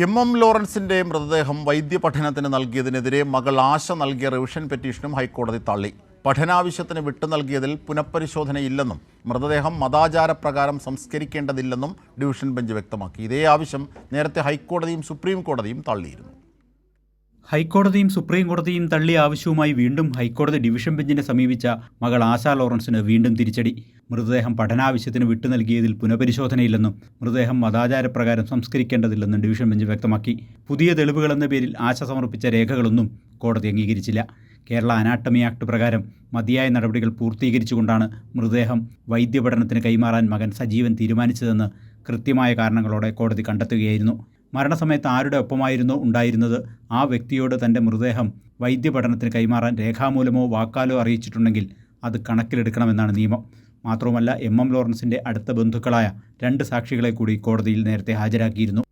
M ലോറൻസിന്റെ മൃതദേഹം വൈദ്യപഠനത്തിന് നൽകിയതിനെതിരെ മകൾ ആശ നൽകിയ റിവിഷൻ പെറ്റീഷനും ഹൈക്കോടതി തള്ളി. പഠനാവശ്യത്തിന് വിട്ടു നൽകിയതിൽ പുനഃപരിശോധനയില്ലെന്നും മൃതദേഹം മതാചാരപ്രകാരം സംസ്കരിക്കേണ്ടതില്ലെന്നും ഡിവിഷൻ ബെഞ്ച് വ്യക്തമാക്കി. ഇതേ ആവശ്യം നേരത്തെ ഹൈക്കോടതിയും സുപ്രീം കോടതിയും തള്ളിയിരുന്നു. ഹൈക്കോടതിയും സുപ്രീം കോടതിയും തള്ളിയ ആവശ്യവുമായി വീണ്ടും ഹൈക്കോടതി ഡിവിഷൻ ബെഞ്ചിനെ സമീപിച്ച മകൾ ആശ ലോറൻസിന് വീണ്ടും തിരിച്ചടി. മൃതദേഹം പഠനാവശ്യത്തിന് വിട്ടു നൽകിയതിൽ പുനഃപരിശോധനയില്ലെന്നും മൃതദേഹം മതാചാരപ്രകാരം സംസ്കരിക്കേണ്ടതില്ലെന്നും ഡിവിഷൻ ബെഞ്ച് വ്യക്തമാക്കി. പുതിയ തെളിവുകളെന്ന പേരിൽ ആശ സമർപ്പിച്ച രേഖകളൊന്നും കോടതി അംഗീകരിച്ചില്ല. കേരള അനാട്ടമി ആക്ട് പ്രകാരം മതിയായ നടപടികൾ പൂർത്തീകരിച്ചുകൊണ്ടാണ് മൃതദേഹം വൈദ്യപഠനത്തിന് കൈമാറാൻ മകൻ സജീവൻ തീരുമാനിച്ചതെന്ന് കൃത്യമായ കാരണങ്ങളോടെ കോടതി കണ്ടെത്തുകയായിരുന്നു. മരണസമയത്ത് ആരുടെ ഒപ്പമായിരുന്നോ ഉണ്ടായിരുന്നത് ആ വ്യക്തിയോട് തൻ്റെ മൃതദേഹം വൈദ്യപഠനത്തിന് കൈമാറാൻ രേഖാമൂലമോ വാക്കാലോ അറിയിച്ചിട്ടുണ്ടെങ്കിൽ അത് കണക്കിലെടുക്കണമെന്നാണ് നിയമം. മാത്രവുമല്ല, എം ലോറൻസിൻ്റെ അടുത്ത ബന്ധുക്കളായ 2 സാക്ഷികളെ കൂടി കോടതിയിൽ നേരത്തെ ഹാജരാക്കിയിരുന്നു.